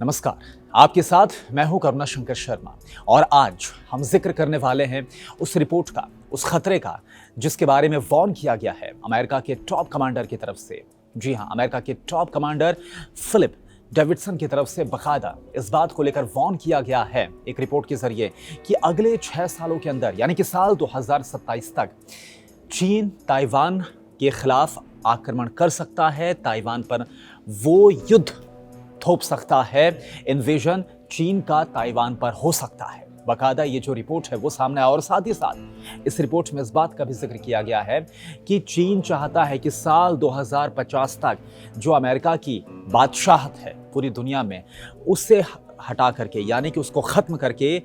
नमस्कार, आपके साथ मैं हूं करुणा शंकर शर्मा और आज हम जिक्र करने वाले हैं उस रिपोर्ट का, उस खतरे का जिसके बारे में वार्न किया गया है अमेरिका के टॉप कमांडर की तरफ से। जी हां, अमेरिका के टॉप कमांडर फिलिप डेविडसन की तरफ से बाकायदा इस बात को लेकर वार्न किया गया है एक रिपोर्ट के जरिए कि अगले 6 सालों के अंदर यानी कि साल 2027 तक चीन ताइवान के खिलाफ आक्रमण कर सकता है, ताइवान पर वो युद्ध थोप सकता है, इन्वेजन चीन का ताइवान पर हो सकता है। बाकायदा ये जो रिपोर्ट है वो सामने आया और साथ ही साथ इस रिपोर्ट में इस बात का भी जिक्र किया गया है कि चीन चाहता है कि साल 2050 तक जो अमेरिका की बादशाहत है पूरी दुनिया में उससे हटा करके यानी कि उसको खत्म करके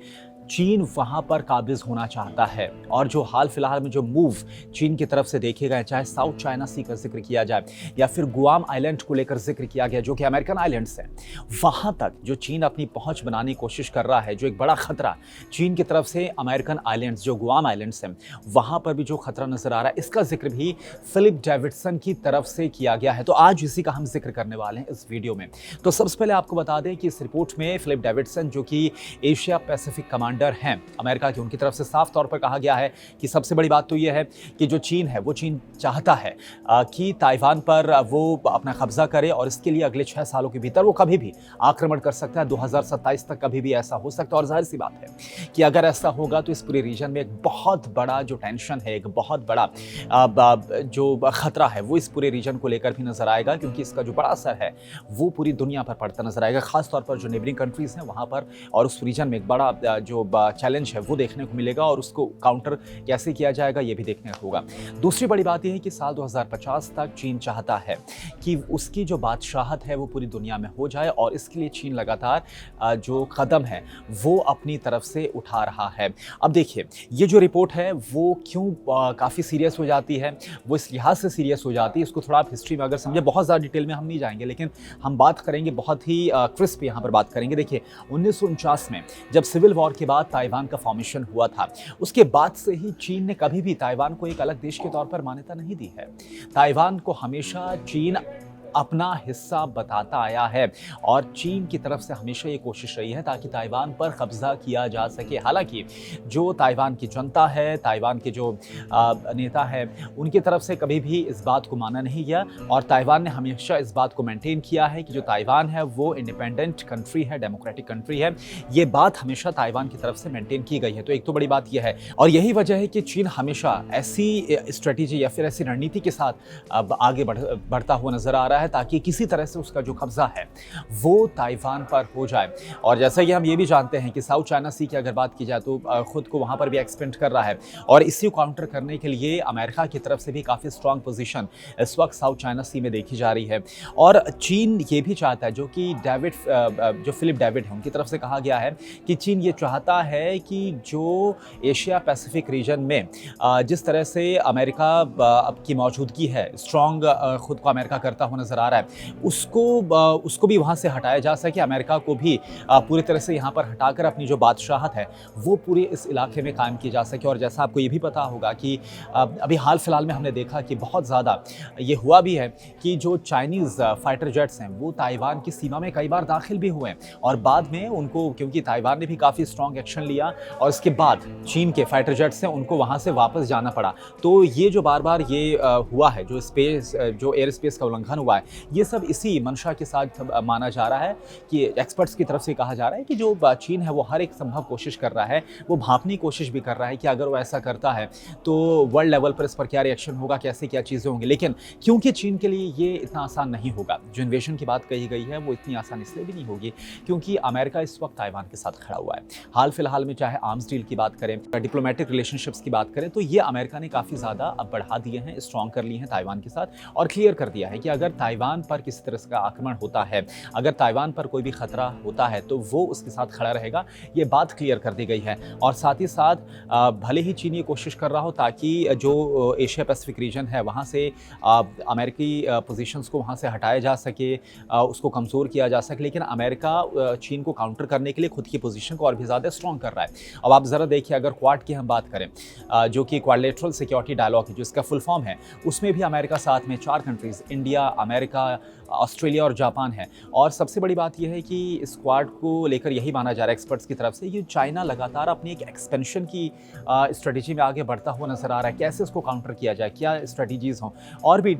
चीन वहां पर काबिज होना चाहता है। और जो हाल फिलहाल में जो मूव चीन की तरफ से देखे गए, चाहे साउथ चाइना सी का जिक्र किया जाए या फिर गुआम आइलैंड को लेकर जिक्र किया गया जो कि अमेरिकन आइलैंड्स हैं, वहां तक जो चीन अपनी पहुंच बनाने की कोशिश कर रहा है, जो एक बड़ा खतरा चीन की तरफ से अमेरिकन आइलैंड्स जो गुआम आइलैंड्स हैं वहां पर भी जो खतरा नजर आ रहा है, इसका जिक्र भी फिलिप डेविडसन की तरफ से किया गया है। तो आज इसी का हम जिक्र करने वाले हैं इस वीडियो में। तो सबसे पहले आपको बता दें कि इस रिपोर्ट में फिलिप डेविडसन जो कि एशिया पैसिफिक कमांडर हैं अमेरिका की, उनकी तरफ से साफ तौर पर कहा गया है कि सबसे बड़ी बात तो यह है कि जो चीन है वो चीन चाहता है कि ताइवान पर वो अपना कब्जा करे और इसके लिए अगले 6 सालों के भीतर वो कभी भी आक्रमण कर सकता है। 2027 तक कभी भी ऐसा हो सकता है और जाहिर सी बात है कि अगर ऐसा होगा तो इस पूरे रीजन में एक बहुत बड़ा जो टेंशन है, एक बहुत बड़ा जो खतरा है वो इस पूरे रीजन को लेकर भी नजर आएगा, क्योंकि इसका जो बड़ा असर है वो पूरी दुनिया पर पड़ता नजर आएगा, खासतौर पर जो नेबरिंग कंट्रीज हैं वहां पर और उस रीजन में एक बड़ा जो चैलेंज है वो देखने को मिलेगा और उसको काउंटर कैसे किया जाएगा ये भी देखने को होगा। दूसरी बड़ी बात यह है कि साल 2050 तक चीन चाहता है कि उसकी जो बादशाहत है वो पूरी दुनिया में हो जाए और इसके लिए चीन लगातार जो कदम है वो अपनी तरफ से उठा रहा है। अब देखिए, ये जो रिपोर्ट है वो क्यों काफ़ी सीरियस हो जाती है, वो इस लिहाज से सीरियस हो जाती है, इसको थोड़ा आप हिस्ट्री में अगर समझे, बहुत ज़्यादा डिटेल में हम नहीं जाएंगे लेकिन हम बात करेंगे बहुत ही क्रिस्प यहाँ पर बात करेंगे। देखिए, 1949 में जब सिविल वॉर के बाद ताइवान का फॉर्मेशन हुआ था, उसके बाद से ही चीन ने कभी भी ताइवान को एक अलग देश के तौर पर मान्यता नहीं दी है। ताइवान को हमेशा चीन अपना हिस्सा बताता आया है और चीन की तरफ से हमेशा ये कोशिश रही है ताकि ताइवान पर कब्जा किया जा सके। हालांकि जो ताइवान की जनता है, ताइवान के जो नेता है, उनकी तरफ से कभी भी इस बात को माना नहीं गया और ताइवान ने हमेशा इस बात को मेंटेन किया है कि जो ताइवान है वो इंडिपेंडेंट कंट्री है, डेमोक्रेटिक कंट्री है। ये बात हमेशा ताइवान की तरफ से मेंटेन की गई है। तो एक तो बड़ी बात यह है और यही वजह है कि चीन हमेशा ऐसी स्ट्रेटेजी या फिर ऐसी रणनीति के साथ आगे बढ़ता हुआ नजर आ रहा है ताकि किसी तरह से उसका जो कब्जा है वो ताइवान पर हो जाए। और जैसा कि हम ये भी जानते हैं कि साउथ चाइना सी की अगर बात की जाए तो खुद को वहाँ पर भी एक्सपेंड कर रहा है और इसी को काउंटर करने के लिए अमेरिका की तरफ से भी काफ़ी स्ट्रांग पोजीशन इस वक्त साउथ चाइना सी में देखी जा रही है। और चीन ये भी चाहता है, जो कि जो फिलिप डेविड है उनकी तरफ से कहा गया है कि चीन ये चाहता है कि जो एशिया पैसिफिक रीजन में जिस तरह से अमेरिका की मौजूदगी है, स्ट्रांग खुद को अमेरिका करता हुआ नजर आ रहा है, उसको भी वहाँ से हटाया जा सके, अमेरिका को भी पूरी तरह से यहाँ पर हटाकर अपनी जो बादशाहत है वो पूरे इस इलाके में कायम की जा सके। और जैसा आपको ये भी पता होगा कि अभी हाल फिलहाल में हमने देखा कि बहुत ज़्यादा ये हुआ भी है कि जो चाइनीज़ फाइटर जेट्स हैं वो ताइवान की सीमा में कई बार दाखिल भी हुए और बाद में उनको, क्योंकि ताइवान ने भी काफ़ी स्ट्रॉन्ग एक्शन लिया और इसके बाद चीन के फाइटर जेट्स हैं उनको वहाँ से वापस जाना पड़ा। तो ये जो बार बार ये हुआ है, जो एयर स्पेस का उल्लंघन हुआ है, ये सब इसी मंशा के साथ माना जा रहा है कि एक्सपर्ट्स की तरफ से कहा जा रहा है कि जो चीन है वो हर एक संभव कोशिश कर रहा है, वो भांपने की कोशिश भी कर रहा है कि अगर वो ऐसा करता है तो वर्ल्ड लेवल पर इस पर क्या रिएक्शन होगा, कैसे क्या चीज़ें होंगी। लेकिन क्योंकि चीन के लिए ये इतना आसान नहीं होगा, जो इन्वेजन की बात कही गई है वो इतनी आसान इसलिए भी नहीं होगी क्योंकि अमेरिका इस वक्त ताइवान के साथ खड़ा हुआ है। हाल फिलहाल में चाहे आर्म्स डील की बात करें, डिप्लोमेटिक रिलेशनशिप्स की बात करें, तो ये अमेरिका ने काफ़ी ज़्यादा अब बढ़ा दिए हैं, स्ट्रॉन्ग कर लिए हैं ताइवान के साथ और क्लियर कर दिया है कि अगर ताइवान पर किसी तरह का आक्रमण होता है, अगर ताइवान पर कोई भी खतरा होता है तो वो उसके साथ खड़ा रहेगा। ये बात क्लियर कर दी गई है और साथ ही साथ भले ही चीन ये कोशिश कर रहा हो ताकि जो एशिया पैसिफिक रीजन है वहाँ से अमेरिकी पोजीशंस को वहाँ से हटाया जा सके, उसको कमज़ोर किया जा सके, लेकिन अमेरिका चीन को काउंटर करने के लिए खुद की पोजीशन को और भी ज़्यादा स्ट्रॉन्ग कर रहा है। अब आप ज़रा देखिए, अगर क्वाड की हम बात करें, जो कि क्वाड्रिलेटरल सिक्योरिटी डायलॉग है, जो इसका फुल फॉर्म है, उसमें भी अमेरिका साथ में 4 कंट्रीज़, इंडिया, अमेरिका, ऑस्ट्रेलिया और जापान है। और सबसे बड़ी बात यह है कि इस क्वाड को लेकर यही माना जा रहा है एक्सपर्ट्स की तरफ से कि चाइना लगातार अपनी एक एक्सपेंशन की स्ट्रेटेजी में आगे बढ़ता हुआ नजर आ रहा है। कैसे उसको काउंटर किया जाए, क्या स्ट्रेटेजीज हों, और भी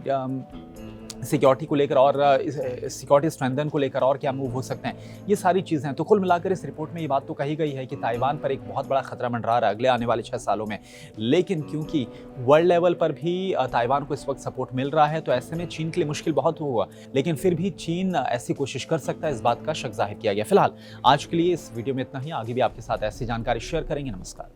सिक्योरिटी को लेकर और सिक्योरिटी स्ट्रेंथन को लेकर और क्या मूव हो सकते हैं, ये सारी चीज़ें हैं। तो कुल मिलाकर इस रिपोर्ट में ये बात तो कही गई है कि ताइवान पर एक बहुत बड़ा खतरा मंडरा रहा है अगले आने वाले 6 सालों में। लेकिन क्योंकि वर्ल्ड लेवल पर भी ताइवान को इस वक्त सपोर्ट मिल रहा है, तो ऐसे में चीन के लिए मुश्किल बहुत होगा। लेकिन फिर भी चीन ऐसी कोशिश कर सकता है, इस बात का शक जाहिर किया गया। फिलहाल आज के लिए इस वीडियो में इतना ही। आगे भी आपके साथ ऐसी जानकारी शेयर करेंगे। नमस्कार।